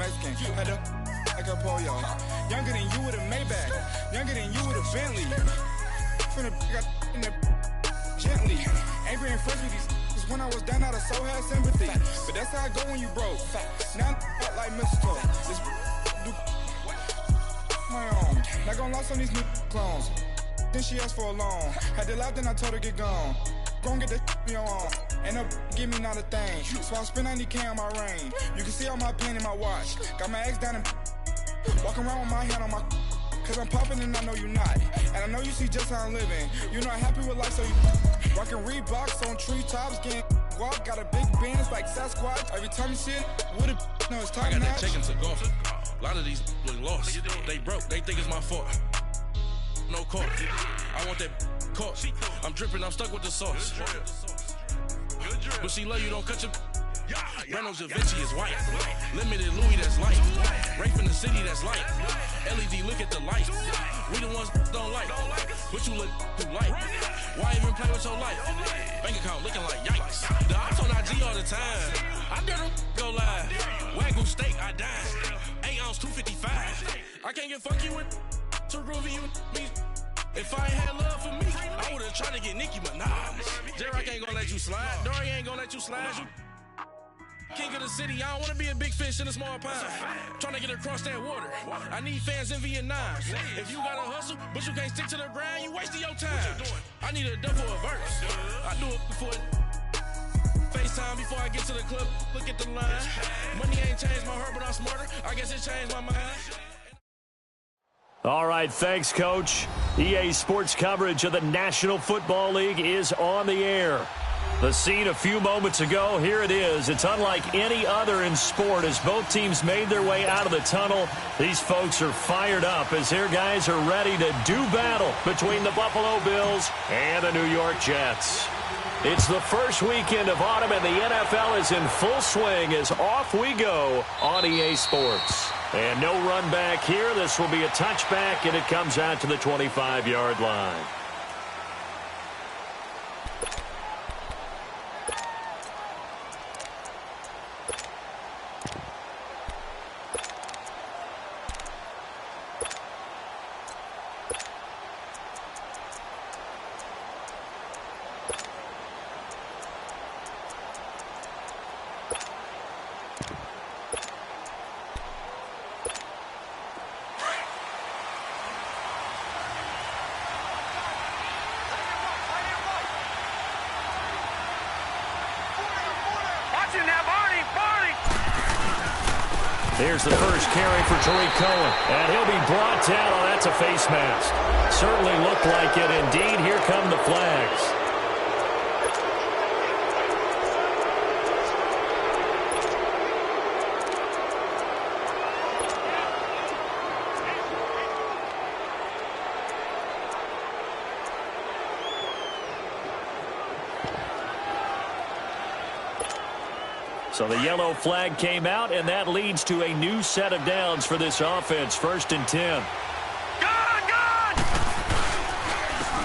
Mexican. Had a like a polio. Younger than you with a Maybach. Younger than you with a Bentley. From the got in the gently. Angry and fresh with these. Cause when I was down, I so had sympathy. But that's how I go when you broke. Now I'm like mistletoe. This do my own. Not gonna lost on these new clones. Then she asked for a loan. Had to laugh, then I told her get gone. Gon' get that me on. Ain't no give me not a thing. So I spend 90K on my ring. You can see all my pain in my watch. Got my ex down and walking around with my hand on my. Cause I'm popping and I know you not. And I know you see just how I'm living. You're not happy with life, so you rockin' Reeboks on treetops, getting walk. Got a big Benz like Sasquatch. Every time you see it, with it, no, it's time. I got that chicken to go. A lot of these look lost. They broke, they think it's my fault. No court. I want that court. I'm dripping, I'm stuck with the sauce. But she love you, don't cut your. Reynolds Da Vinci is white. Limited Louis, that's light. Rape in the city, that's light. LED, look at the light. We the ones don't like. But you look too light. Why even play with your life? Bank account looking like yikes. The ops on IG all the time. I dare them go live. Wagyu steak, I dine. 8 ounce, 255. I can't get funky with to groovy you me. If I ain't had love for me, I would've tried to get Nicki Minaj. J-Rock ain't gonna let you slide. Dory ain't gonna let you slide. You king of the city, I don't wanna be a big fish in a small pond. Trying to get across that water. I need fans in Vietnam. If you gotta hustle, but you can't stick to the grind, you wasting your time. I need a double a verse. I do it before FaceTime before I get to the club. Look at the line. Money ain't changed my heart, but I'm smarter. I guess it changed my mind. All right, thanks, Coach. EA Sports coverage of the National Football League is on the air. The scene a few moments ago, here it is. It's unlike any other in sport as both teams made their way out of the tunnel. These folks are fired up as their guys are ready to do battle between the Buffalo Bills and the New York Jets. It's the first weekend of autumn, and the NFL is in full swing as off we go on EA Sports. And no run back here. This will be a touchback, and it comes out to the 25-yard line. Here's the first carry for Tariq Cohen, and he'll be brought down. Oh, that's a face mask. Certainly looked like it. Indeed, here come the flags. So the yellow flag came out, and that leads to a new set of downs for this offense. 1st and 10.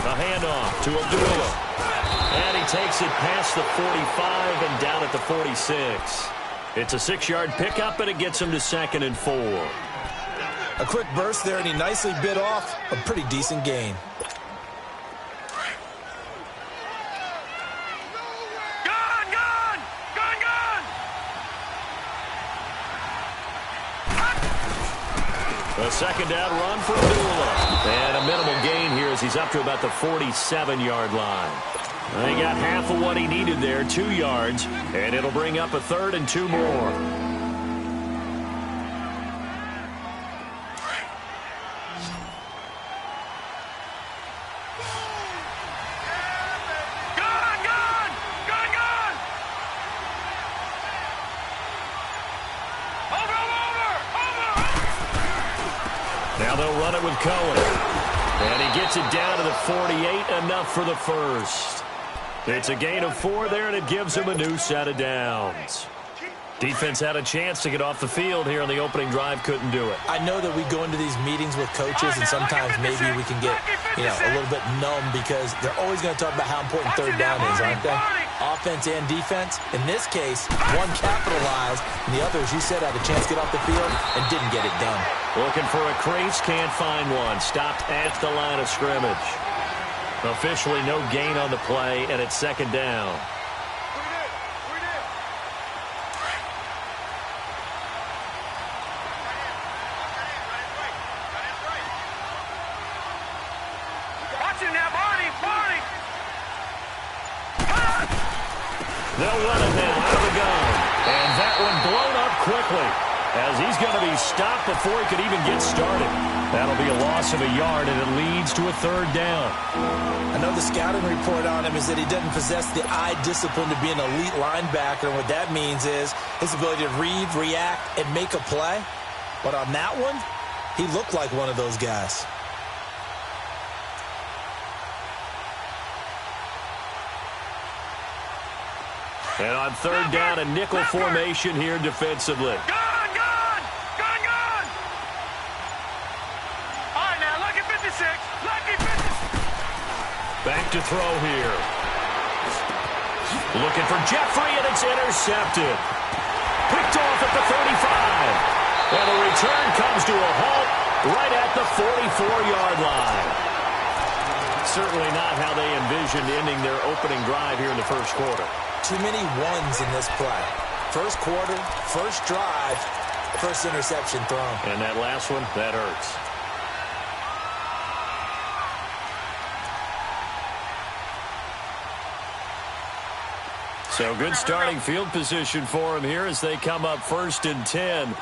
A handoff to Abdullah. And he takes it past the 45 and down at the 46. It's a 6-yard pickup, and it gets him to 2nd and 4. A quick burst there, and he nicely bit off a pretty decent gain. A 2nd down run for Abdullah. And a minimal gain here as he's up to about the 47-yard line. He got half of what he needed there, 2 yards, and it'll bring up a 3rd and 2 more. Now they'll run it with Cohen. And he gets it down to the 48, enough for the first. It's a gain of 4 there, and it gives him a new set of downs. Defense had a chance to get off the field here on the opening drive, couldn't do it. I know that we go into these meetings with coaches, and sometimes maybe we can get, a little bit numb because they're always going to talk about how important 3rd down is, aren't they? offense and defense. In this case, one capitalized, and the other, as you said, had a chance to get off the field and didn't get it done. Looking for a crease, can't find one. Stopped at the line of scrimmage. Officially no gain on the play, and it's second down. They'll run it now out of the gun. And that one blown up quickly as he's going to be stopped before he could even get started. That'll be a loss of a yard, and it leads to a third down. I know the scouting report on him is that he doesn't possess the eye discipline to be an elite linebacker. And what that means is his ability to read, react, and make a play. But on that one, he looked like one of those guys. And on third down, a nickel formation here defensively. Gone! All right, now, lucky 56. Lucky 56. Back to throw here. Looking for Jeffrey, and it's intercepted. Picked off at the 35. And the return comes to a halt right at the 44-yard line. Certainly not how they envisioned ending their opening drive here in the first quarter. Too many ones in this play. First quarter, first drive, first interception thrown. And that last one, that hurts. So good starting field position for him here as they come up 1st and 10.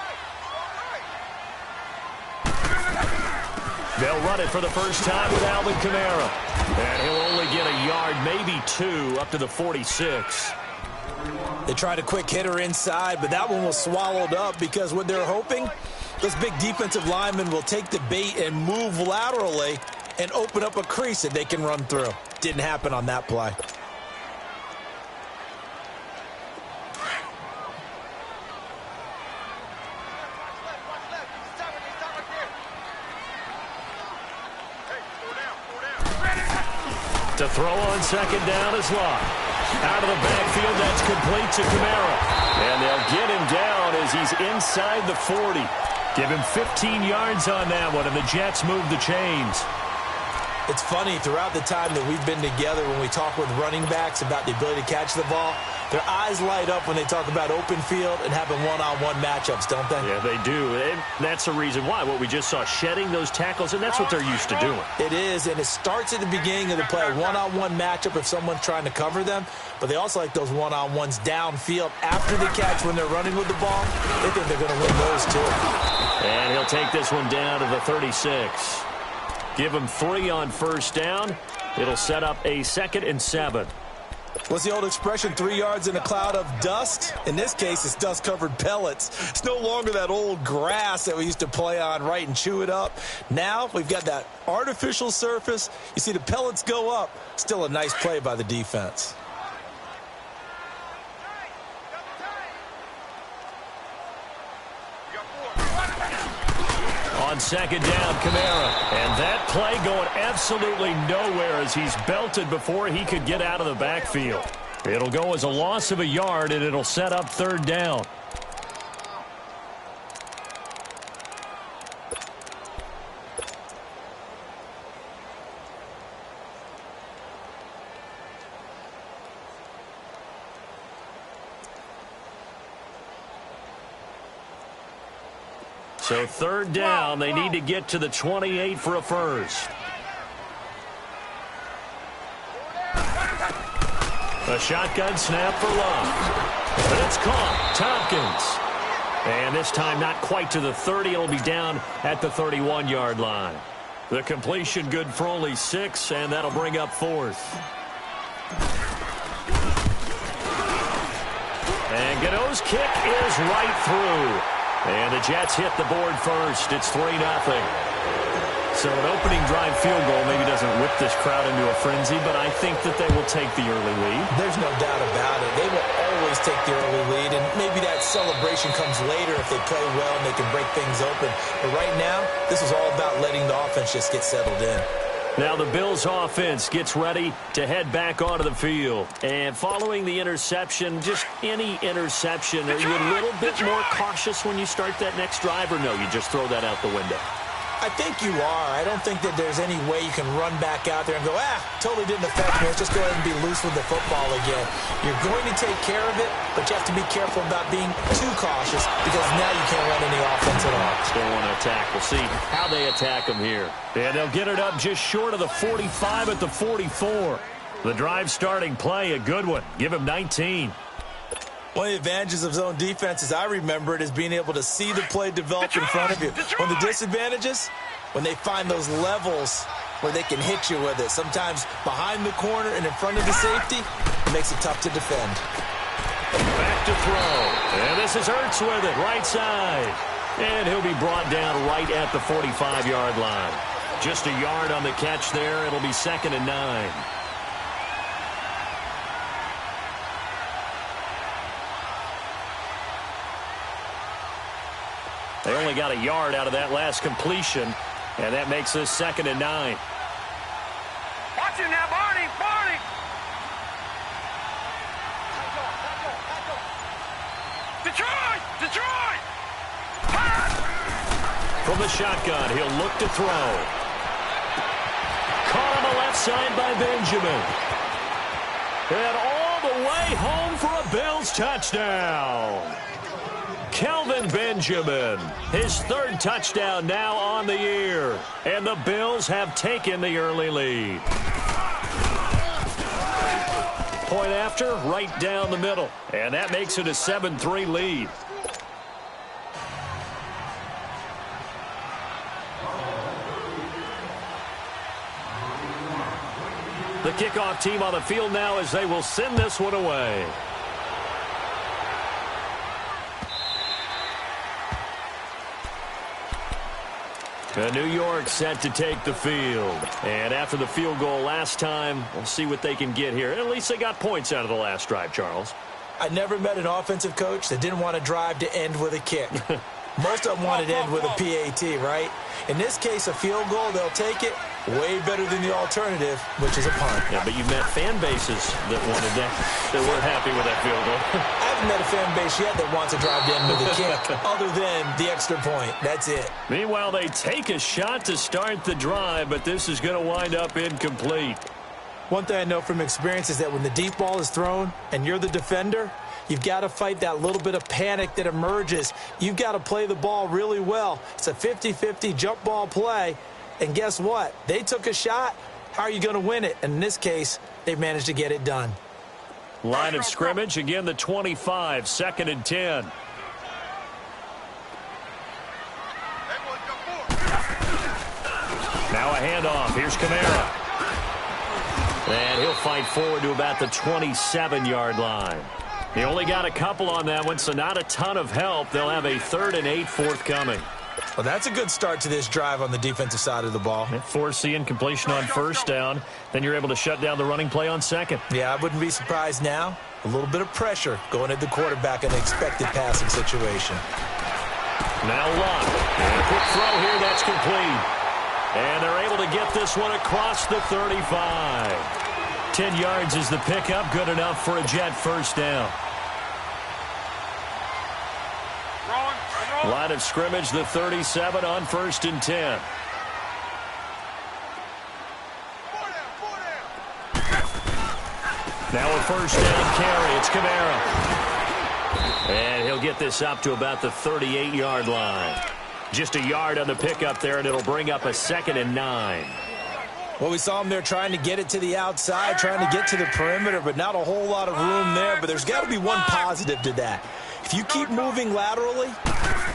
They'll run it for the first time with Alvin Kamara. And he'll only get a yard, maybe 2, up to the 46. They tried a quick hitter inside, but that one was swallowed up because what they're hoping, those big defensive linemen will take the bait and move laterally and open up a crease that they can run through. Didn't happen on that play. To throw on second down is Locke. Out of the backfield, that's complete to Kamara. And they'll get him down as he's inside the 40. Give him 15 yards on that one, and the Jets move the chains. It's funny, throughout the time that we've been together, when we talk with running backs about the ability to catch the ball, their eyes light up when they talk about open field and having one-on-one matchups, don't they? Yeah, they do. And that's the reason why. What we just saw, shedding those tackles, and that's what they're used to doing. It is, and it starts at the beginning of the play, one-on-one matchup if someone's trying to cover them, but they also like those one-on-ones downfield after the catch when they're running with the ball. They think they're going to win those too. And he'll take this one down to the 36. Give him 3 on first down. It'll set up a 2nd and 7. What's the old expression, 3 yards in a cloud of dust? In this case, it's dust-covered pellets. It's no longer that old grass that we used to play on, right, and chew it up. Now we've got that artificial surface. You see the pellets go up. Still a nice play by the defense. On second down, Kamara. And that play going absolutely nowhere as he's belted before he could get out of the backfield. It'll go as a loss of a yard, and it'll set up third down. So third down, they need to get to the 28 for a first. A shotgun snap for Love. But it's caught. Tompkins. And this time not quite to the 30. It'll be down at the 31-yard line. The completion good for only 6, and that'll bring up 4th. And Godot's kick is right through. And the Jets hit the board first. It's 3-0. So an opening drive field goal maybe doesn't whip this crowd into a frenzy, but I think that they will take the early lead. There's no doubt about it. They will always take the early lead, and maybe that celebration comes later if they play well and they can break things open. But right now, this is all about letting the offense just get settled in. Now the Bills offense gets ready to head back onto the field. And following the interception, just any interception, are you a little bit more cautious when you start that next drive, or no, you just throw that out the window? I think you are. I don't think that there's any way you can run back out there and go, totally didn't affect me. Let's just go ahead and be loose with the football again. You're going to take care of it, but you have to be careful about being too cautious because now you can't run any offense at all. Still want to attack. We'll see how they attack them here. And they'll get it up just short of the 45 at the 44. The drive starting play, a good one. Give him 19. One of the advantages of zone defense, as I remember it, is being able to see the play develop in front of you. One of the disadvantages, when they find those levels where they can hit you with it. Sometimes behind the corner and in front of the safety, it makes it tough to defend. Back to throw. And this is Ertz with it, right side. And he'll be brought down right at the 45-yard line. Just a yard on the catch there. It'll be 2nd and 9. They only got a yard out of that last completion, and that makes this 2nd and 9. Watch him now, Barney! Barney! Detroit! Detroit! Pass! From the shotgun, he'll look to throw. Caught on the left side by Benjamin. And all the way home for a Bills touchdown. Kelvin Benjamin, his 3rd touchdown now on the year. And the Bills have taken the early lead. Point after, right down the middle. And that makes it a 7-3 lead. The kickoff team on the field now as they will send this one away. New York set to take the field. And after the field goal last time, we'll see what they can get here. At least they got points out of the last drive, Charles. I never met an offensive coach that didn't want to drive to end with a kick. Most of them wanted to end with a PAT, right? In this case, a field goal, they'll take it. Way better than the alternative, which is a punt. Yeah, but you've met fan bases that wanted that weren't happy with that field goal. I haven't met a fan base yet that wants to drive to end with a kick, other than the extra point. That's it. Meanwhile, they take a shot to start the drive, but this is going to wind up incomplete. One thing I know from experience is that when the deep ball is thrown and you're the defender, you've got to fight that little bit of panic that emerges. You've got to play the ball really well. It's a 50-50 jump ball play. And guess what? They took a shot. How are you going to win it? And in this case, they managed to get it done. Line of scrimmage, again, the 25, 2nd and 10. Now a handoff. Here's Kamara. And he'll fight forward to about the 27-yard line. He only got a couple on that one, so not a ton of help. They'll have a 3rd and 8 forthcoming. Well, that's a good start to this drive on the defensive side of the ball. Force the incompletion on 1st down. Then you're able to shut down the running play on 2nd. Yeah, I wouldn't be surprised now. A little bit of pressure going at the quarterback in an expected passing situation. Now Luck. And a quick throw here. That's complete. And they're able to get this one across the 35. 10 yards is the pickup. Good enough for a Jet 1st down. Line of scrimmage, the 37 on 1st and 10. Now a 1st down carry. It's Kamara. And he'll get this up to about the 38-yard line. Just a yard on the pickup there, and it'll bring up a 2nd and 9. Well, we saw him there trying to get it to the outside, trying to get to the perimeter, but not a whole lot of room there. But there's got to be one positive to that. If you keep moving laterally,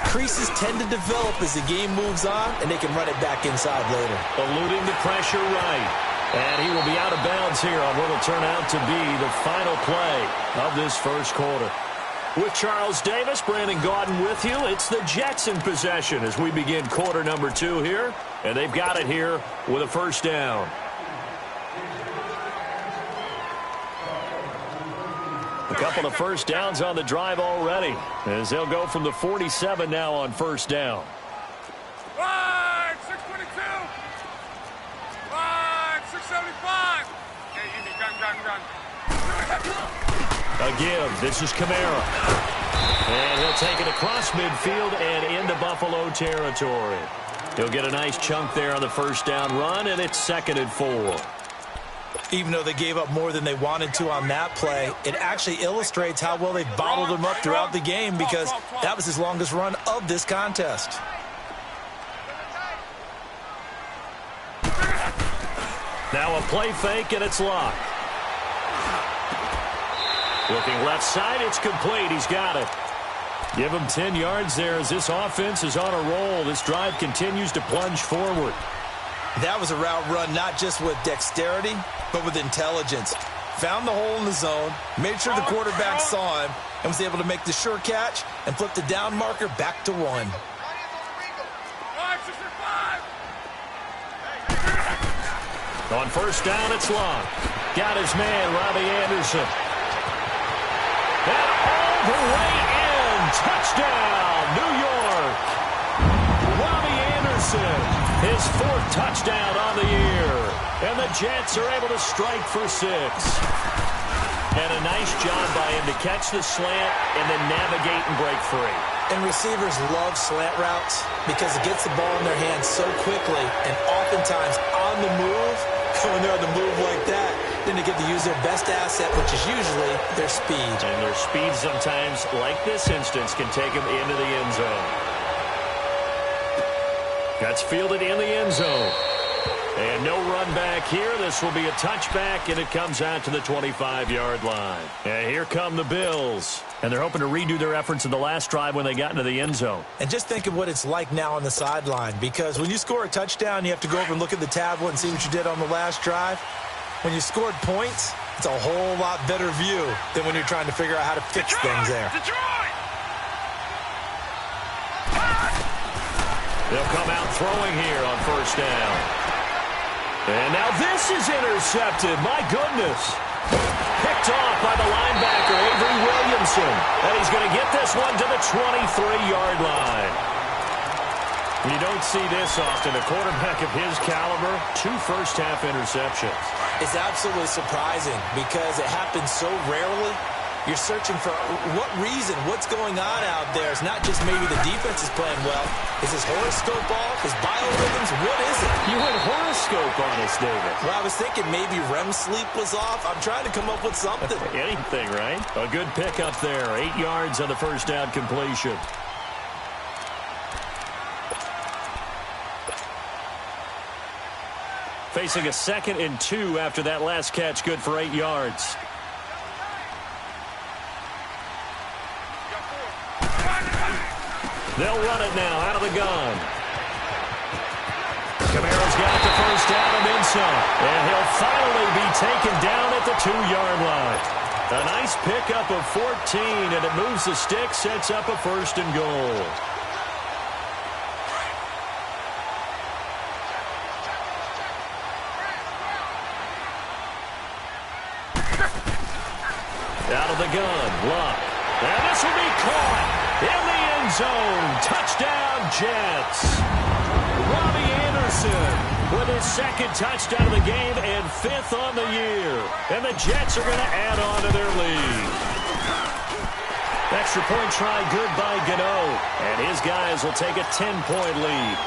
creases tend to develop as the game moves on, and they can run it back inside later. Eluding the pressure right. And he will be out of bounds here on what will turn out to be the final play of this 1st quarter. With Charles Davis, Brandon Gaudin with you. It's the Jets in possession as we begin quarter number 2 here. And they've got it here with a 1st down. A couple of 1st downs on the drive already, as they'll go from the 47 now on 1st down. 6:22. 75. Okay, Amy, gun. A give. This is Kamara. And he'll take it across midfield and into Buffalo territory. He'll get a nice chunk there on the first down run, and it's 2nd and 4. Even though they gave up more than they wanted to on that play, it actually illustrates how well they bottled him up throughout the game, because that was his longest run of this contest. Now a play fake, and it's locked. Looking left side, it's complete. He's got it. Give him 10 yards there as this offense is on a roll. This drive continues to plunge forward. That was a route run not just with dexterity, but with intelligence. Found the hole in the zone, made sure the quarterback saw him, and was able to make the sure catch and flip the down marker back to 1. On first down, it's long. Got his man, Robbie Anderson. And all the way in. Touchdown, New York. Robbie Anderson, his 4th touchdown on the year. And the Jets are able to strike for 6. And a nice job by him to catch the slant and then navigate and break free. And receivers love slant routes because it gets the ball in their hands so quickly, and oftentimes on the move, when they're on the move like that, then they get to use their best asset, which is usually their speed. And their speed sometimes, like this instance, can take them into the end zone. That's fielded in the end zone. And no run back here. This will be a touchback, and it comes out to the 25-yard line. And here come the Bills. And they're hoping to redo their efforts in the last drive when they got into the end zone. And just think of what it's like now on the sideline, because when you score a touchdown, you have to go over and look at the tablet and see what you did on the last drive. When you scored points, it's a whole lot better view than when you're trying to figure out how to fix things there. They'll come out throwing here on first down. And now this is intercepted. My goodness. Picked off by the linebacker, Avery Williamson. And he's going to get this one to the 23-yard line. You don't see this often. A quarterback of his caliber, 2 first-half interceptions. It's absolutely surprising because it happens so rarely. You're searching for what reason, what's going on out there. It's not just maybe the defense is playing well. Is his horoscope off? His biorhythms? What is it? You went horoscope on us, David. Well, I was thinking maybe REM sleep was off. I'm trying to come up with something. Anything, right? A good pickup there. 8 yards on the first down completion. Facing a 2nd and 2 after that last catch, good for 8 yards. They'll run it now out of the gun. Kamara's got the first down and then some. And he'll finally be taken down at the 2-yard line. A nice pickup of 14, and it moves the stick, sets up a 1st and goal. Out of the gun, Luck. And this will be caught in the end zone. Touchdown, Jets. Robbie Anderson with his 2nd touchdown of the game and 5th on the year. And the Jets are going to add on to their lead. Extra point try good by Gano. And his guys will take a 10-point lead.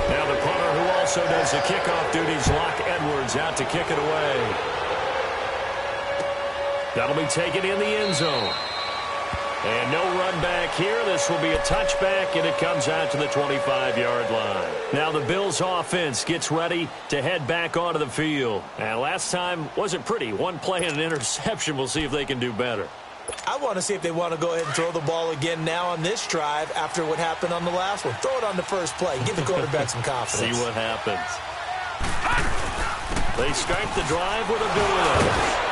Now the punter who also does the kickoff duties, Locke Edwards, out to kick it away. That'll be taken in the end zone. And no run back here. This will be a touchback, and it comes out to the 25-yard line. Now the Bills' offense gets ready to head back onto the field. And last time wasn't pretty. 1 play and an interception. We'll see if they can do better. I want to see if they want to go ahead and throw the ball again now on this drive after what happened on the last one. Throw it on the first play. Give the quarterback some confidence. See what happens. They start the drive with a good.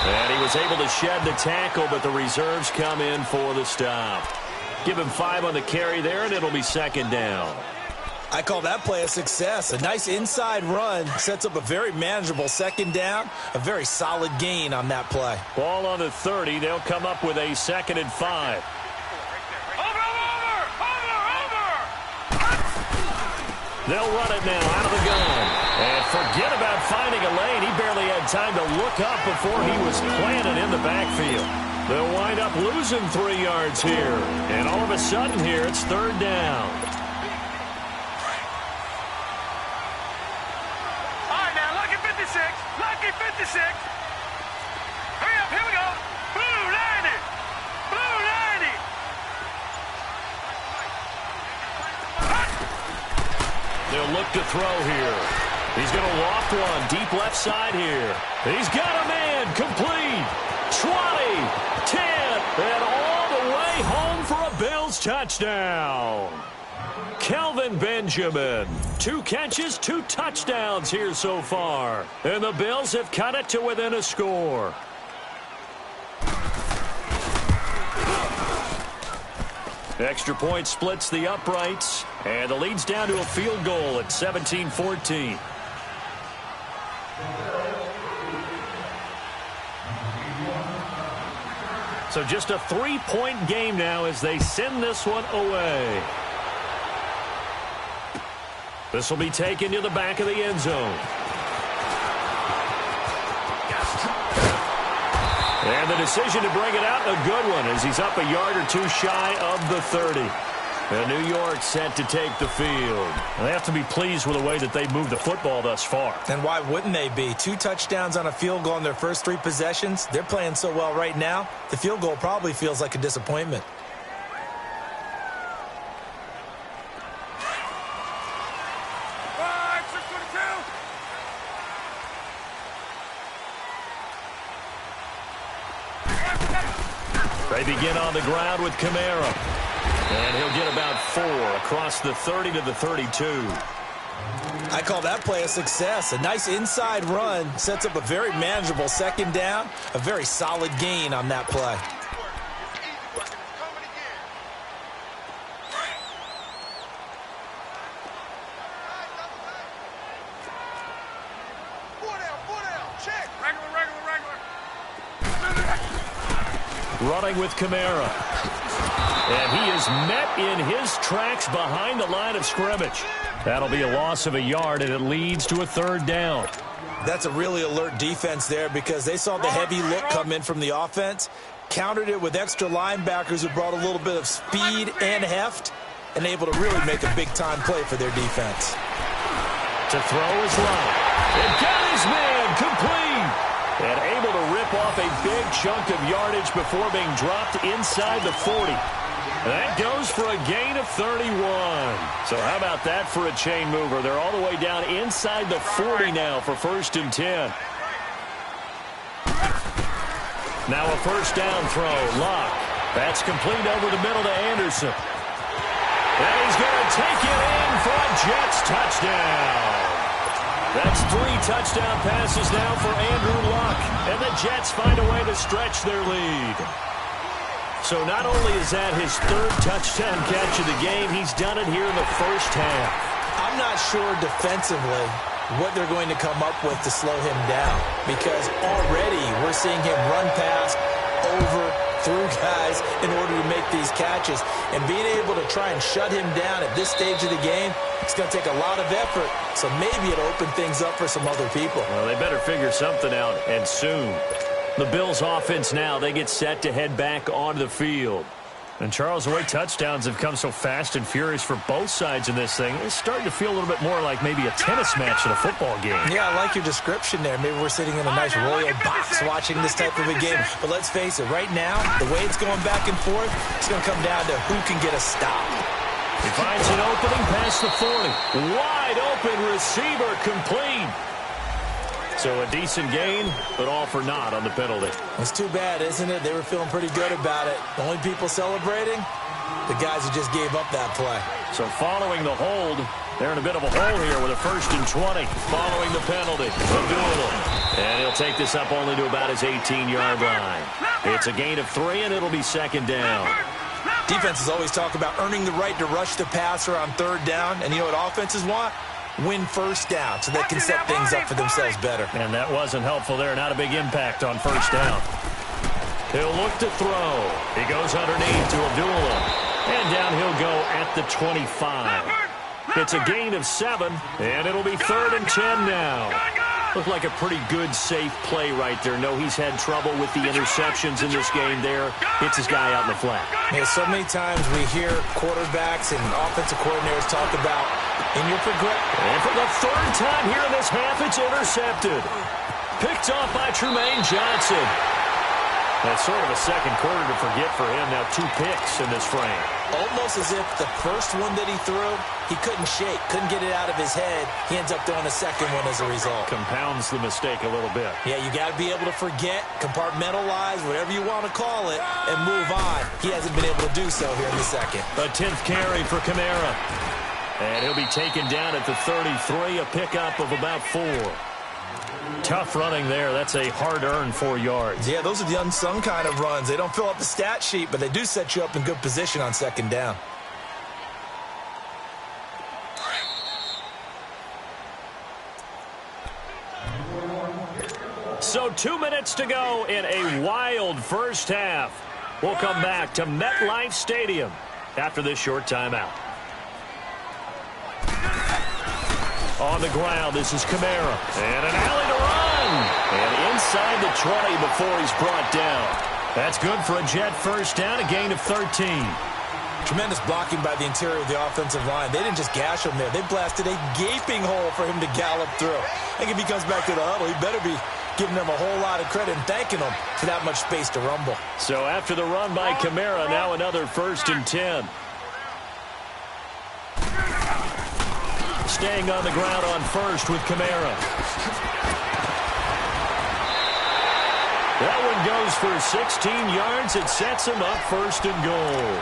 And he was able to shed the tackle, but the reserves come in for the stop. Give him 5 on the carry there, and it'll be 2nd down. I call that play a success. A nice inside run sets up a very manageable 2nd down. A very solid gain on that play. Ball on the 30. They'll come up with a 2nd and 5. They'll run it now out of the gun. And forget about finding a lane. He barely had time to look up before he was planted in the backfield. They'll wind up losing 3 yards here. And all of a sudden here, it's third down. All right, now, lucky 56. Lucky 56. Hurry up, here we go. Blue 90. Blue 90. They'll look to throw here. He's going to loft one deep left side here. He's got a man complete. 20, 10, and all the way home for a Bills touchdown. Kelvin Benjamin, 2 catches, 2 touchdowns here so far. And the Bills have cut it to within a score. Extra point splits the uprights, and the lead's down to a field goal at 17-14. So just a 3-point game now as they send this one away. This will be taken to the back of the end zone. And the decision to bring it out, a good one, as he's up a yard or 2 shy of the 30. And New York set to take the field. They have to be pleased with the way that they've moved the football thus far. And why wouldn't they be? 2 touchdowns on a field goal in their first 3 possessions. They're playing so well right now, the field goal probably feels like a disappointment. They begin on the ground with Kamara. And he'll get about 4 across the 30 to the 32. I call that play a success. A nice inside run sets up a very manageable second down. A very solid gain on that play. Running with Kamara. And he is met in his tracks behind the line of scrimmage. That'll be a loss of a yard, and it leads to a 3rd down. That's a really alert defense there because they saw the heavy look come in from the offense, countered it with extra linebackers who brought a little bit of speed and heft, and able to really make a big-time play for their defense. To throw is Love. And got his man complete. And able to rip off a big chunk of yardage before being dropped inside the 40. That goes for a gain of 31. So how about that for a chain mover? They're all the way down inside the 40 now for 1st and 10. Now a 1st down throw. Locke. That's complete over the middle to Anderson. And he's going to take it in for a Jets touchdown. That's 3 touchdown passes now for Andrew Luck. And the Jets find a way to stretch their lead. So not only is that his 3rd touchdown catch of the game, he's done it here in the first half. I'm not sure defensively what they're going to come up with to slow him down, because already we're seeing him run past, over, through guys in order to make these catches. And being able to try and shut him down at this stage of the game, it's going to take a lot of effort. So maybe it'll open things up for some other people. Well, they better figure something out, and soon. The Bills offense now, they get set to head back onto the field. And Charles, the way touchdowns have come so fast and furious for both sides in this thing, it's starting to feel a little bit more like maybe a tennis match at a football game. Yeah, I like your description there. Maybe we're sitting in a nice royal box watching this type of a game. But let's face it, right now, the way it's going back and forth, it's going to come down to who can get a stop. He finds an opening past the 40. Wide open receiver complete. So a decent gain, but all for naught on the penalty. It's too bad, isn't it? They were feeling pretty good about it. The only people celebrating, the guys who just gave up that play. So following the hold, they're in a bit of a hole here with a 1st and 20 following the penalty. And he'll take this up only to about his 18-yard line. It's a gain of 3, and it'll be 2nd down. Defenses always talk about earning the right to rush the passer on 3rd down. And you know what offenses want? Win 1st down so they can set things up for themselves better. And that wasn't helpful there. Not a big impact on 1st down. He'll look to throw. He goes underneath to Abdullah. And down he'll go at the 25. It's a gain of 7, and it'll be 3rd and 10 now. Looked like a pretty good, safe play right there. No, he's had trouble with the interceptions in this game there. Hits his guy out in the flat. Yeah, so many times we hear quarterbacks and offensive coordinators talk about in your progression. And for the 3rd time here in this half, it's intercepted. Picked off by Trumaine Johnson. That's sort of a second quarter to forget for him. Now 2 picks in this frame. Almost as if the first one that he threw, he couldn't shake, couldn't get it out of his head. He ends up throwing a second one as a result. Compounds the mistake a little bit. Yeah, you got to be able to forget, compartmentalize, whatever you want to call it, and move on. He hasn't been able to do so here in the second. A 10th carry for Kamara. And he'll be taken down at the 33, a pickup of about 4. Tough running there. That's a hard-earned 4 yards. Yeah, those are the unsung kind of runs. They don't fill up the stat sheet, but they do set you up in good position on second down. So 2 minutes to go in a wild first half. We'll come back to MetLife Stadium after this short timeout. On the ground, this is Kamara. And an alley to run. And inside the 20 before he's brought down. That's good for a Jet first down, a gain of 13. Tremendous blocking by the interior of the offensive line. They didn't just gash him there. They blasted a gaping hole for him to gallop through. I think if he comes back to the huddle, he better be giving them a whole lot of credit and thanking them for that much space to rumble. So after the run by Kamara, now another 1st and 10. Staying on the ground on first with Kamara. That one goes for 16 yards. It sets him up 1st and goal.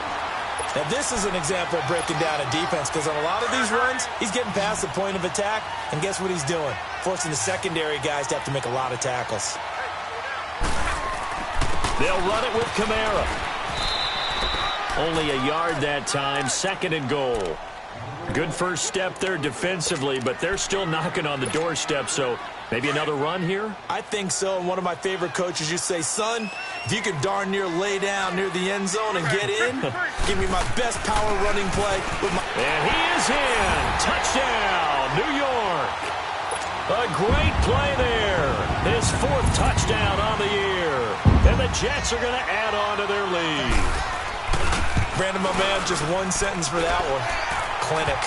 Now, this is an example of breaking down a defense because on a lot of these runs, he's getting past the point of attack, and guess what he's doing? Forcing the secondary guys to have to make a lot of tackles. They'll run it with Kamara. Only a yard that time, 2nd and goal. Good first step there defensively, but they're still knocking on the doorstep, so maybe another run here? I think so, and one of my favorite coaches used to say, son, if you could darn near lay down near the end zone and get in, give me my best power running play. And he is in. Touchdown, New York. A great play there. His 4th touchdown on the year. And the Jets are going to add on to their lead. Brandon, my man, just one sentence for that one. Clinic.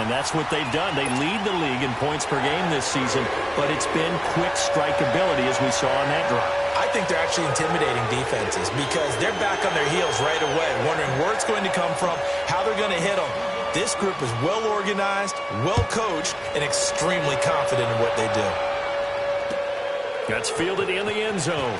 And that's what they've done. They lead the league in points per game this season, but it's been quick strikeability as we saw on that drive. I think they're actually intimidating defenses because they're back on their heels right away, wondering where it's going to come from, how they're going to hit them. This group is well organized, well coached, and extremely confident in what they do. That's fielded in the end zone.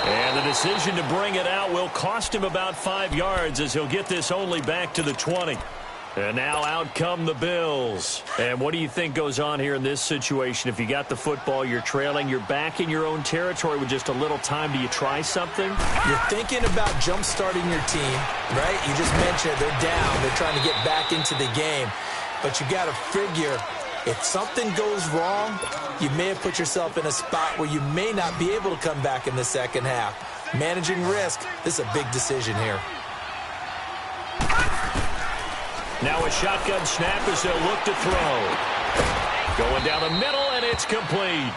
And the decision to bring it out will cost him about 5 yards as he'll get this only back to the 20. And now out come the Bills. And what do you think goes on here in this situation? If you got the football, you're trailing, you're back in your own territory with just a little time. Do you try something? You're thinking about jump-starting your team, right? You just mentioned they're down. They're trying to get back into the game. But you got to figure if something goes wrong, you may have put yourself in a spot where you may not be able to come back in the second half. Managing risk, this is a big decision here. Now a shotgun snap as they'll look to throw. Going down the middle, and it's complete.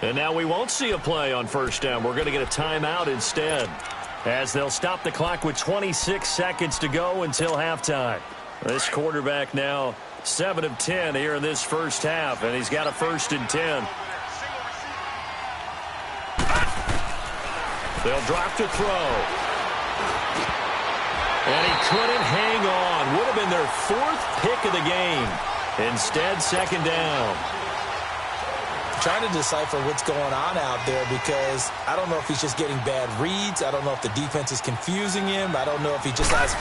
And now we won't see a play on first down. We're going to get a timeout instead, as they'll stop the clock with 26 seconds to go until halftime. This quarterback now 7 of 10 here in this first half, and he's got a 1st and 10. They'll drop to throw. And he couldn't hang on. Would have been their 4th pick of the game. Instead, 2nd down. Trying to decipher what's going on out there because I don't know if he's just getting bad reads. I don't know if the defense is confusing him. I don't know if he just has,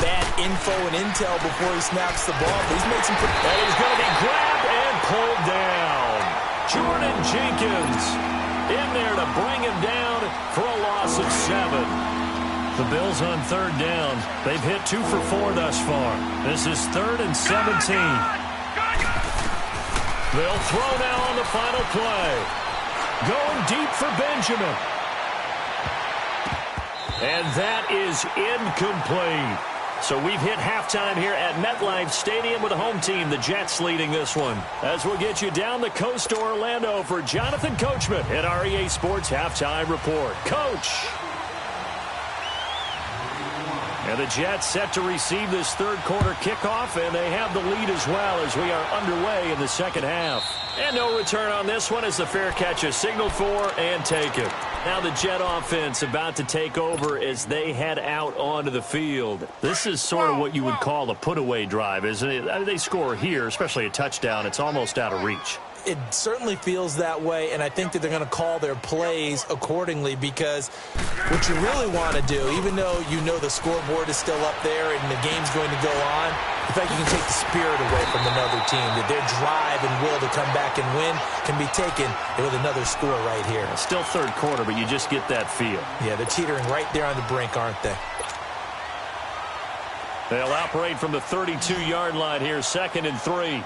bad info and intel before he snaps the ball. But he's made some... And he's going to be grabbed and pulled down. Jordan Jenkins in there to bring him down for a loss of 7. The Bills on 3rd down. They've hit 2 for 4 thus far. This is 3rd and 17. They'll throw now on the final play. Going deep for Benjamin. And that is incomplete. So we've hit halftime here at MetLife Stadium with the home team, the Jets, leading this one. As we'll get you down the coast to Orlando for Jonathan Coachman at our EA Sports Halftime Report. Coach! And the Jets set to receive this third quarter kickoff, and they have the lead as well as we are underway in the second half. And no return on this one as the fair catch is signaled for and taken. Now the Jet offense about to take over as they head out onto the field. This is sort of what you would call a put-away drive, isn't it? I mean, they score here, especially a touchdown. It's almost out of reach. It certainly feels that way, and I think that they're going to call their plays accordingly, because what you really want to do, even though you know the scoreboard is still up there and the game's going to go on, in fact, you can take the spirit away from another team, that their drive and will to come back and win can be taken with another score right here. Still third quarter, but you just get that feel. Yeah, they're teetering right there on the brink, aren't they? They'll operate from the 32-yard line here, 2nd and 3.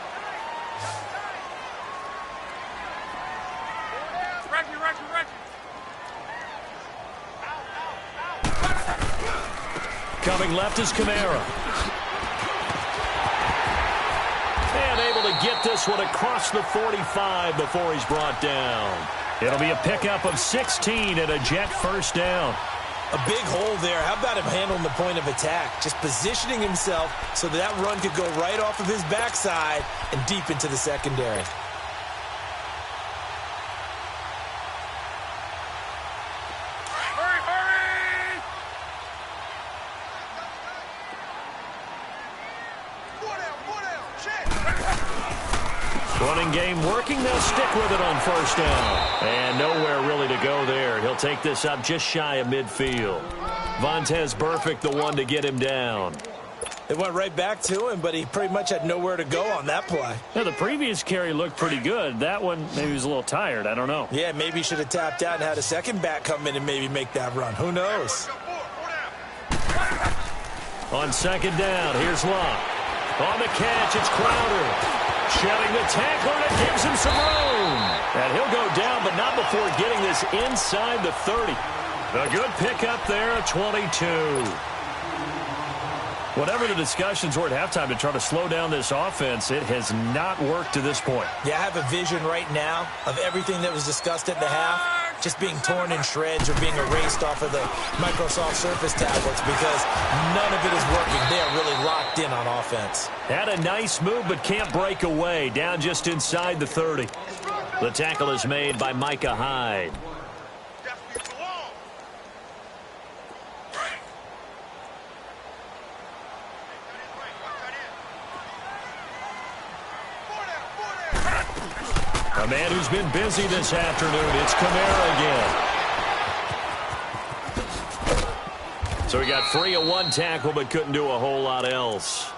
Coming left is Kamara. And able to get this one across the 45 before he's brought down. It'll be a pickup of 16 and a Jet first down. A big hole there. How about him handling the point of attack? Just positioning himself so that run could go right off of his backside and deep into the secondary. Running game working. They'll stick with it on first down. And nowhere really to go there. He'll take this up just shy of midfield. Vontaze Burfict, the one to get him down. They went right back to him, but he pretty much had nowhere to go on that play. Yeah, the previous carry looked pretty good. That one, maybe he was a little tired. I don't know. Yeah, maybe he should have tapped out and had a second back come in and maybe make that run. Who knows? On second down, here's Locke. On the catch, it's Crowder. Shedding the tackler, and it gives him some room. And he'll go down, but not before getting this inside the 30. A good pickup there at 22. Whatever the discussions were at halftime to try to slow down this offense, it has not worked to this point. Yeah, I have a vision right now of everything that was discussed at the half just being torn in shreds or being erased off of the Microsoft Surface tablets, because none of it is working. They are really locked in on offense. Had a nice move, but can't break away. Down just inside the 30. The tackle is made by Micah Hyde. A man who's been busy this afternoon. It's Kamara again. So he got free of one tackle, but couldn't do a whole lot else.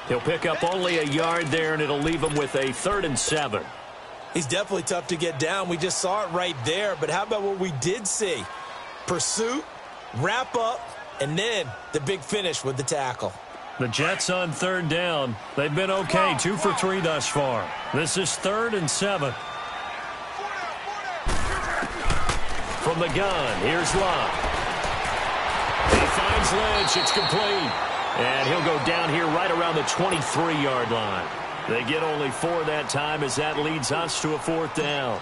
He'll pick up only a yard there, and it'll leave him with a 3rd and 7. He's definitely tough to get down. We just saw it right there. But how about what we did see? Pursuit, wrap up, and then the big finish with the tackle. The Jets on 3rd down. They've been okay, 2 for 3 thus far. This is 3rd and 7. From the gun, here's Locke. He finds Lynch. It's complete. And he'll go down here right around the 23-yard line. They get only 4 that time as that leads us to a 4th down.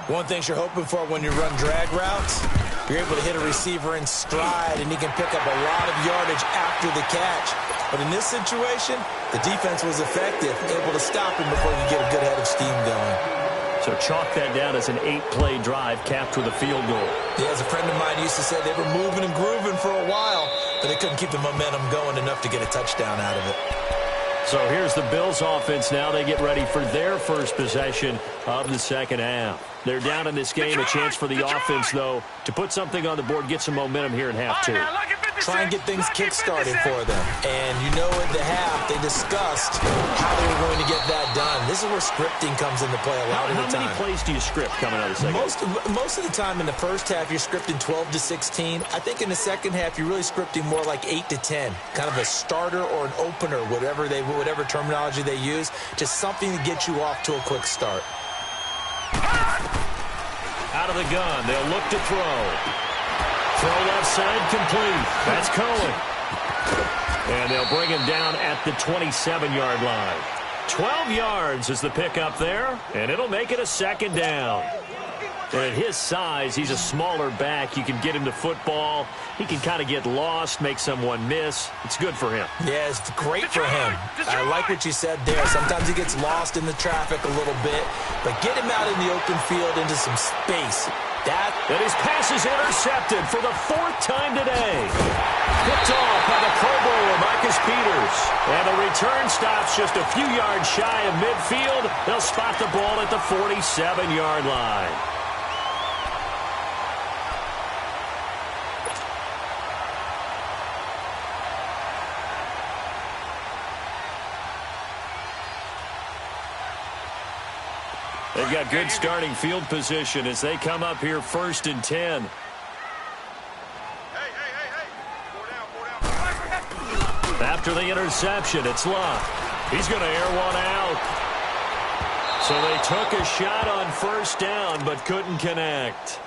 One thing you're hoping for when you run drag routes, you're able to hit a receiver in stride, and he can pick up a lot of yardage after the catch. But in this situation, the defense was effective, able to stop him before you get a good head of steam going. So chalk that down as an 8-play drive capped with a field goal. Yeah, as a friend of mine used to say, they were moving and grooving for a while, but they couldn't keep the momentum going enough to get a touchdown out of it. So here's the Bills offense now. They get ready for their first possession of the second half. They're down in this game. A chance for the offense, though, to put something on the board, get some momentum here in half 2. Try and get things kick-started for them. And you know at the half, they discussed how they were going to get that done. This is where scripting comes into play a lot of the time. How many plays do you script coming out of the second? Most of the time in the first half, you're scripting 12 to 16. I think in the second half, you're really scripting more like 8 to 10. Kind of a starter or an opener, whatever terminology they use. Just something to get you off to a quick start. Out of the gun, they'll look to throw. Throw left side complete. That's Cohen. And they'll bring him down at the 27-yard line. 12 yards is the pickup there, and it'll make it a second down. And at his size, he's a smaller back. You can get him to football. He can kind of get lost, make someone miss. It's good for him. Yeah, it's great for him. I like what you said there. Sometimes he gets lost in the traffic a little bit, but get him out in the open field into some space. And his pass is intercepted for the 4th time today. Picked off by the Pro Bowler, Marcus Peters. And the return stops just a few yards shy of midfield. They'll spot the ball at the 47-yard line. They've got good starting field position as they come up here 1st and 10. After the interception, it's Luck. He's going to air one out. So they took a shot on 1st down but couldn't connect.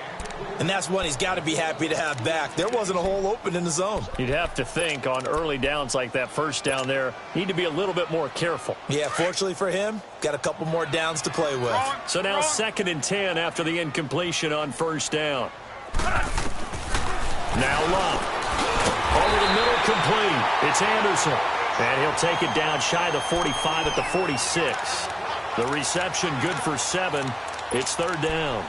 And that's one he's got to be happy to have back. There wasn't a hole open in the zone. You'd have to think on early downs like that 1st down there, need to be a little bit more careful. Yeah, fortunately for him, got a couple more downs to play with. So now 2nd and 10 after the incompletion on 1st down. Now Luck. Over the middle, complete. It's Anderson. And he'll take it down shy of the 45 at the 46. The reception good for 7. It's 3rd down.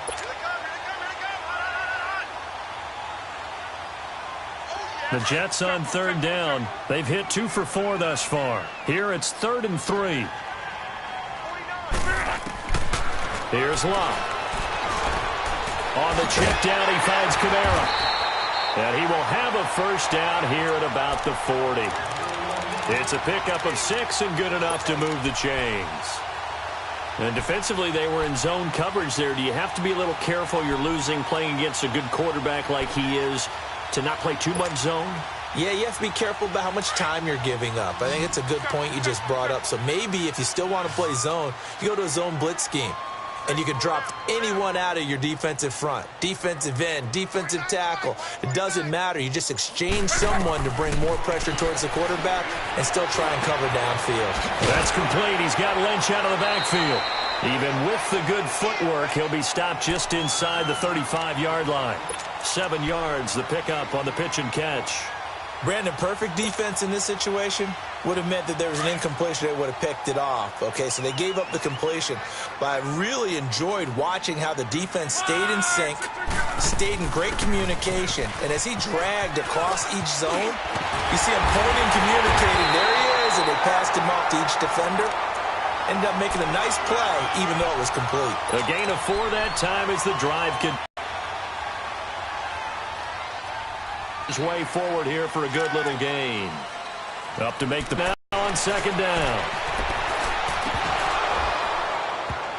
The Jets on 3rd down. They've hit 2 for 4 thus far. Here it's 3rd and 3. Here's Luck. On the check down, he finds Kamara. And he will have a 1st down here at about the 40. It's a pickup of 6 and good enough to move the chains. And defensively, they were in zone coverage there. Do you have to be a little careful? You're losing playing against a good quarterback like he is, to not play too much zone? Yeah, you have to be careful about how much time you're giving up. I think it's a good point you just brought up. So maybe if you still want to play zone, you go to a zone blitz scheme. And you can drop anyone out of your defensive front. Defensive end, defensive tackle. It doesn't matter. You just exchange someone to bring more pressure towards the quarterback and still try and cover downfield. That's complete. He's got Lynch out of the backfield. Even with the good footwork, he'll be stopped just inside the 35-yard line. 7 yards, the pickup on the pitch and catch. Brandon, perfect defense in this situation would have meant that there was an incompletion. They would have picked it off. Okay, so they gave up the completion. But I really enjoyed watching how the defense stayed in sync, stayed in great communication. And as he dragged across each zone, you see him pointing, communicating. There he is, and they passed him off to each defender. Ended up making a nice play, even though it was complete. A gain of 4 that time as the drive could his way forward here for a good little gain. Up to make the now on 2nd down.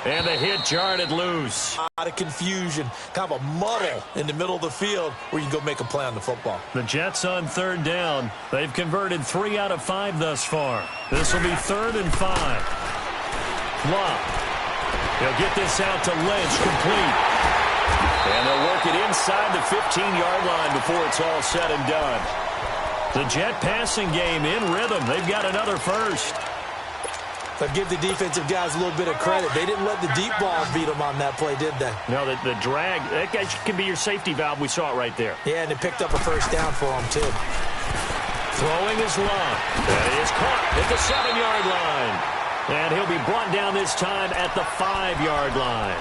And the hit jarred it loose. A lot of confusion, kind of a muddle in the middle of the field where you can go make a play on the football. The Jets on 3rd down. They've converted 3 out of 5 thus far. This will be 3rd and 5. Luck. He'll get this out to Lynch, complete. And they'll work it inside the 15-yard line before it's all said and done. The Jet passing game in rhythm. They've got another 1st. But give the defensive guys a little bit of credit. They didn't let the deep ball beat them on that play, did they? No, the drag, that guy can be your safety valve. We saw it right there. Yeah, and they picked up a 1st down for them, too. Throwing is Luck. That is caught at the 7-yard line. And he'll be brought down this time at the 5-yard line.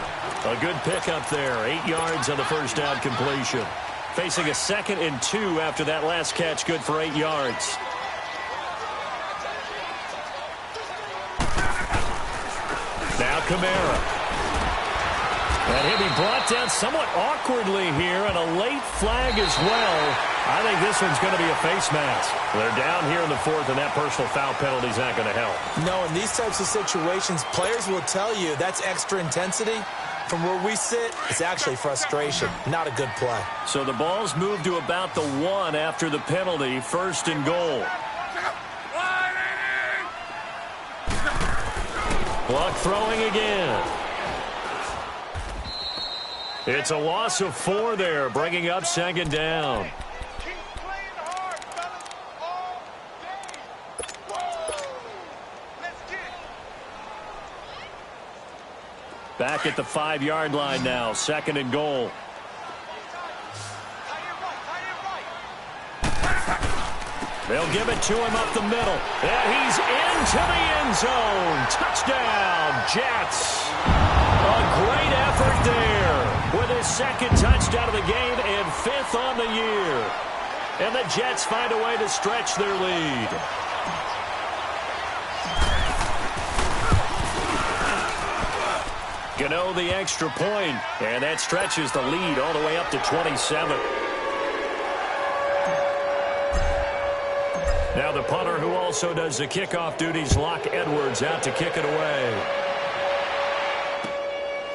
A good pickup there. 8 yards on the 1st down completion. Facing a 2nd and 2 after that last catch. Good for 8 yards. Now Kamara. And he'll be brought down somewhat awkwardly here, and a late flag as well. I think this one's going to be a face mask. They're down here in the 4th, and that personal foul penalty is not going to help. No, in these types of situations, players will tell you that's extra intensity. From where we sit, it's actually frustration. Not a good play. So the ball's moved to about the 1 after the penalty. 1st and goal. Luck throwing again. It's a loss of 4 there, bringing up second down. Keep playing hard, fellas, all day. Whoa! Let's get it. Back at the 5-yard line now, 2nd and goal. They'll give it to him up the middle. And he's into the end zone. Touchdown, Jets. A great effort there with his 2nd touchdown of the game and 5th on the year. And the Jets find a way to stretch their lead. Gano the extra point, and that stretches the lead all the way up to 27. Now the punter who also does the kickoff duties, Locke Edwards, out to kick it away.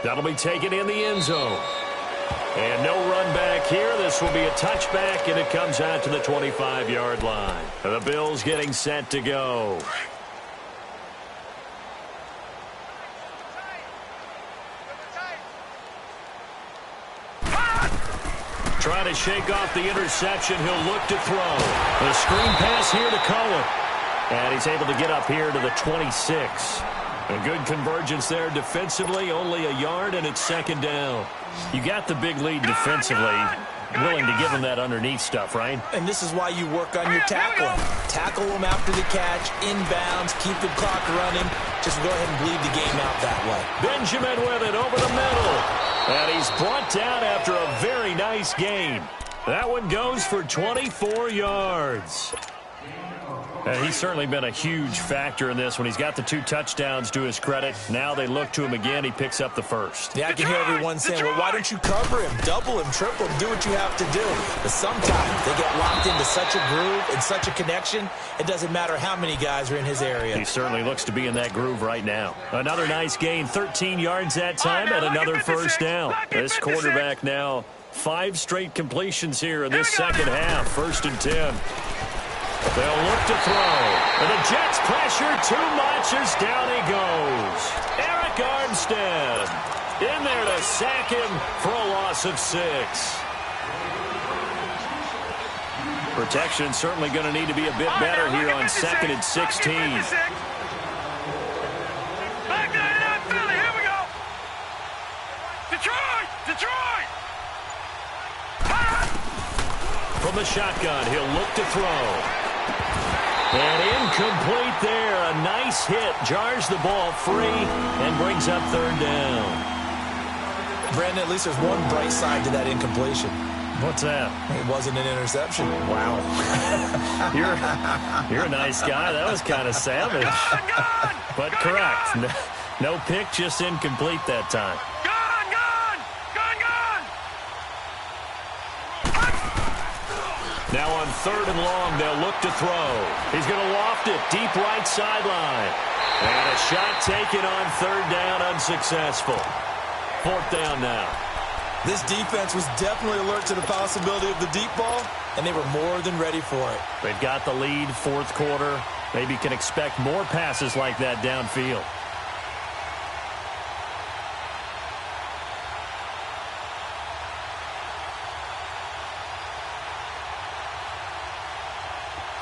That'll be taken in the end zone. And no run back here. This will be a touchback, and it comes out to the 25-yard line. The Bills getting set to go. Trying to shake off the interception. He'll look to throw. The screen pass here to Cohen. And he's able to get up here to the 26. A good convergence there defensively. Only a yard, and it's 2nd down. You got the big lead defensively. Willing to give him that underneath stuff, right? And this is why you work on your tackling. Tackle him after the catch, inbounds, keep the clock running. Just go ahead and bleed the game out that way. Benjamin with it over the middle. And he's brought down after a very nice game. That one goes for 24 yards. He's certainly been a huge factor in this one. He's got the 2 touchdowns to his credit. Now they look to him again. He picks up the 1st. Yeah, I can hear everyone saying, well, why don't you cover him, double him, triple him, do what you have to do. But sometimes they get locked into such a groove and such a connection, it doesn't matter how many guys are in his area. He certainly looks to be in that groove right now. Another nice gain, 13 yards that time, and another 1st down. This quarterback now 5 straight completions here in this second half. 1st and 10. They'll look to throw. And the Jets pressure too much as down he goes. Eric Armstead in there to sack him for a loss of 6. Protection certainly going to need to be a bit better here on 2nd and 16. Back to Philly. Here we go. Detroit. From the shotgun, he'll look to throw. And incomplete there. A nice hit. Jars the ball free and brings up 3rd down. Brandon, at least there's one bright side to that incompletion. What's that? It wasn't an interception. Wow. You're a nice guy. That was kind of savage. But correct. No pick, just incomplete that time. Now on 3rd and long, they'll look to throw. He's going to loft it deep right sideline. And a shot taken on 3rd down, unsuccessful. 4th down now. This defense was definitely alert to the possibility of the deep ball, and they were more than ready for it. They've got the lead, 4th quarter. Maybe can expect more passes like that downfield.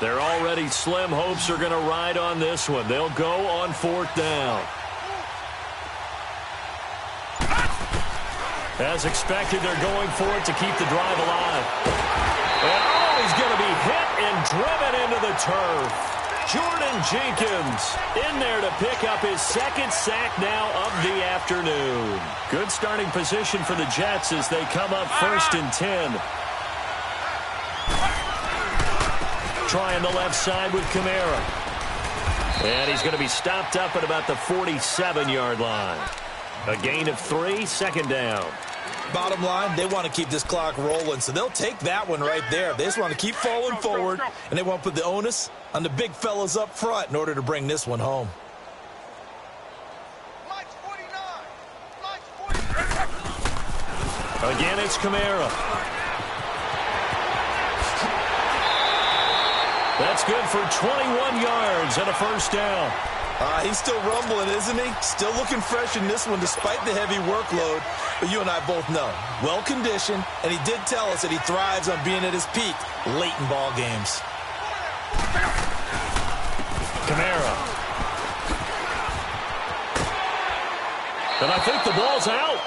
They're already slim hopes are going to ride on this one. They'll go on 4th down. As expected, they're going for it to keep the drive alive. And he's going to be hit and driven into the turf. Jordan Jenkins in there to pick up his 2nd sack now of the afternoon. Good starting position for the Jets as they come up 1st and 10. Trying the left side with Kamara. And he's going to be stopped up at about the 47-yard line. A gain of 3, 2nd down. Bottom line, they want to keep this clock rolling, so they'll take that one right there. They just want to keep falling forward, and they want to put the onus on the big fellas up front in order to bring this one home. Again, it's Kamara. That's good for 21 yards and a 1st down. He's still rumbling, isn't he? Still looking fresh in this one despite the heavy workload. But you and I both know, well-conditioned, and he did tell us that he thrives on being at his peak late in ball games. Kamara. And I think the ball's out.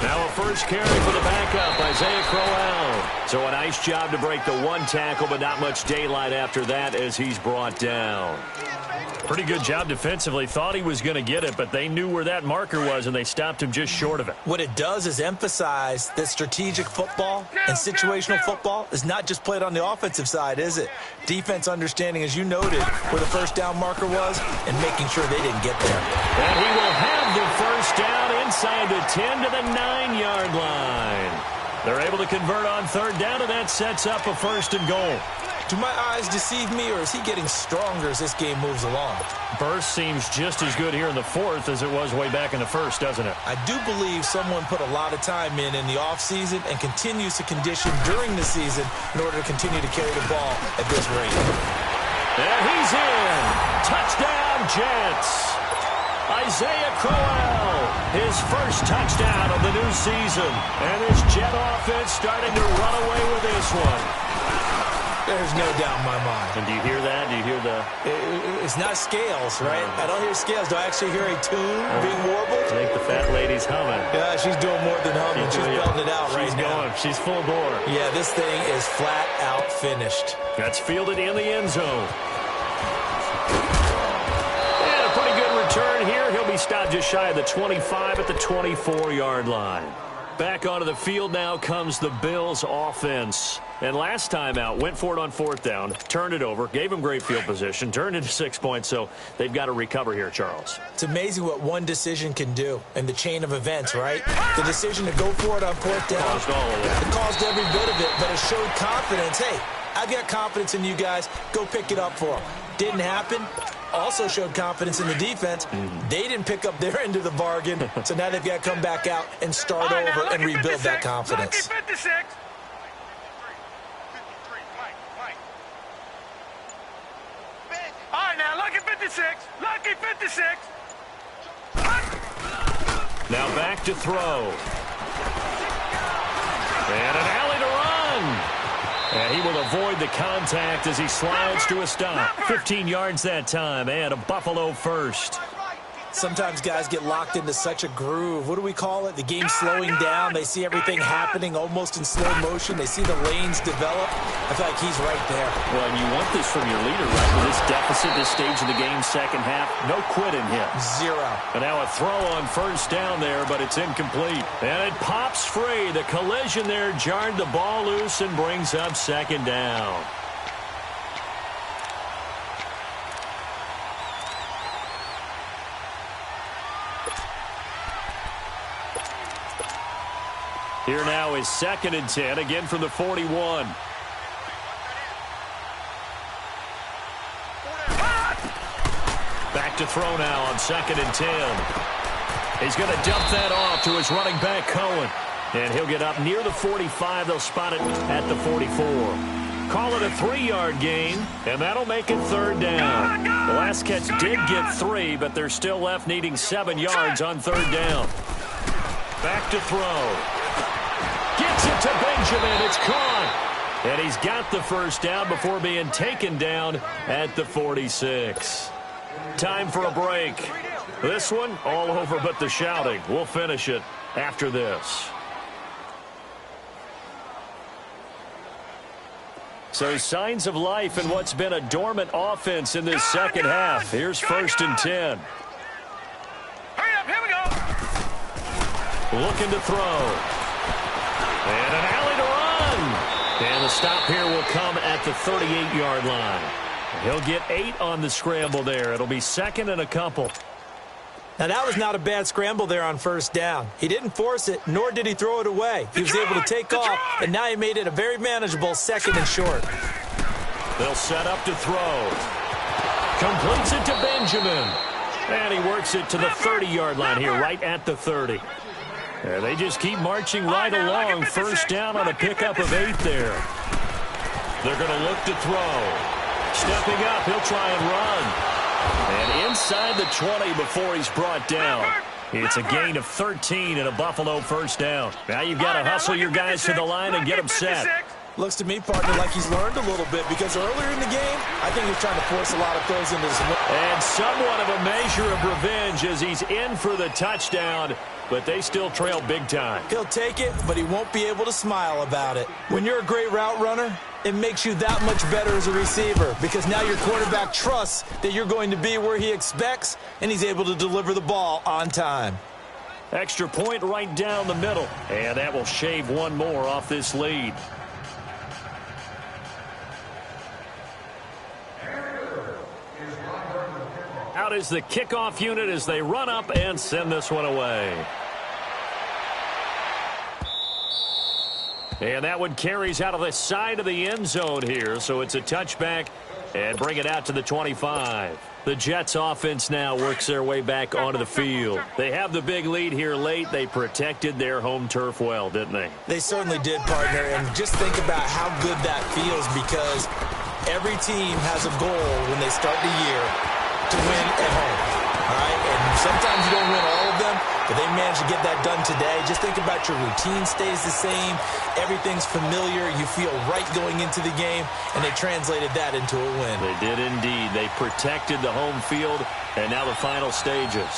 Now a first carry for the backup, Isaiah Crowell. So a nice job to break the one tackle, but not much daylight after that as he's brought down. Pretty good job defensively. Thought he was going to get it, but they knew where that marker was, and they stopped him just short of it. What it does is emphasize that strategic football and situational football is not just played on the offensive side, is it? Defense understanding, as you noted, where the first down marker was and making sure they didn't get there. And he will have the first down inside the 10 to the 9-yard line. They're able to convert on third down, and that sets up a first and goal. Do my eyes deceive me, or is he getting stronger as this game moves along? Burst seems just as good here in the fourth as it was way back in the first, doesn't it? I do believe someone put a lot of time in the offseason and continues to condition during the season in order to continue to carry the ball at this rate. And he's in. Touchdown, Jets. Isaiah Crowell, his first touchdown of the new season. And this Jet offense starting to run away with this one. There's no doubt in my mind. And do you hear that? Do you hear the... It's not scales, right? I don't hear scales. Do I actually hear a tune being warbled? I think the fat lady's humming. Yeah, she's doing more than humming. She's belting it out right now. She's full bore. Yeah, this thing is flat out finished. That's fielded in the end zone. And a pretty good return here. He'll be stopped just shy of the 25 at the 24-yard line. Back onto the field now comes the Bills offense. And last time out, went for it on fourth down, turned it over, gave them great field position, turned into 6 points, so they've got to recover here, Charles. It's amazing what one decision can do in the chain of events, right? The decision to go for it on fourth down. Caused all of it. It caused every bit of it, but it showed confidence. Hey, I've got confidence in you guys. Go pick it up for them. Didn't happen. Also showed confidence in the defense. They didn't pick up their end of the bargain, so now they've got to come back out and start over and rebuild that confidence. Lucky 56. All right, now, lucky 56. Lucky 56. Now back to throw. And an alley to run. And he will avoid the contact as he slides to a stop. 15 yards that time, and a Buffalo first. Sometimes guys get locked into such a groove. What do we call it? The game slowing down. They see everything happening almost in slow motion. They see the lanes develop. I feel like he's right there. Well, and you want this from your leader, right? With this deficit, this stage of the game, second half, no quitting him. Zero. And now a throw on first down there, but it's incomplete. And it pops free. The collision there jarred the ball loose and brings up second down. Here now is 2nd and 10, again from the 41. Back to throw now on 2nd and 10. He's going to dump that off to his running back, Cohen. And he'll get up near the 45. They'll spot it at the 44. Call it a 3-yard gain, and that'll make it third down. The last catch did get 3, but they're still left needing 7 yards on third down. Back to throw. Gets it to Benjamin. It's caught. And he's got the first down before being taken down at the 46. Time for a break. This one, all over but the shouting. We'll finish it after this. So signs of life in what's been a dormant offense in this second half. Here's 1st and 10. Hurry up, here we go. Looking to throw. And an alley to run. And the stop here will come at the 38-yard line. He'll get 8 on the scramble there. It'll be 2nd and a couple. Now, that was not a bad scramble there on first down. He didn't force it, nor did he throw it away. He was able to take off, and now he made it a very manageable 2nd and short. They'll set up to throw. Completes it to Benjamin. And he works it to the 30-yard line here, right at the 30. And they just keep marching right along. First down on a pickup of 8 there. They're going to look to throw. Stepping up, he'll try and run. And inside the 20 before he's brought down. It's a gain of 13 and a Buffalo first down. Now you've got to hustle your guys to the line and get them set. Looks to me, partner, like he's learned a little bit because earlier in the game, I think he's trying to force a lot of throws into this. And somewhat of a measure of revenge as he's in for the touchdown, but they still trail big time. He'll take it, but he won't be able to smile about it. When you're a great route runner, it makes you that much better as a receiver because now your quarterback trusts that you're going to be where he expects, and he's able to deliver the ball on time. Extra point right down the middle, and that will shave one more off this lead. Out is the kickoff unit as they run up and send this one away. And that one carries out of the side of the end zone here, so it's a touchback and bring it out to the 25. The Jets offense now works their way back onto the field. They have the big lead here late. They protected their home turf well, didn't they? They certainly did, partner, and just think about how good that feels because every team has a goal when they start the year to win at home, all right? And sometimes you don't win all of them, but they managed to get that done today. Just think about your routine stays the same. Everything's familiar. You feel right going into the game, and they translated that into a win. They did indeed. They protected the home field, and now the final stages.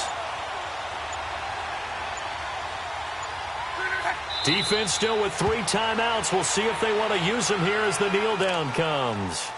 Defense still with 3 timeouts. We'll see if they want to use them here as the kneel down comes.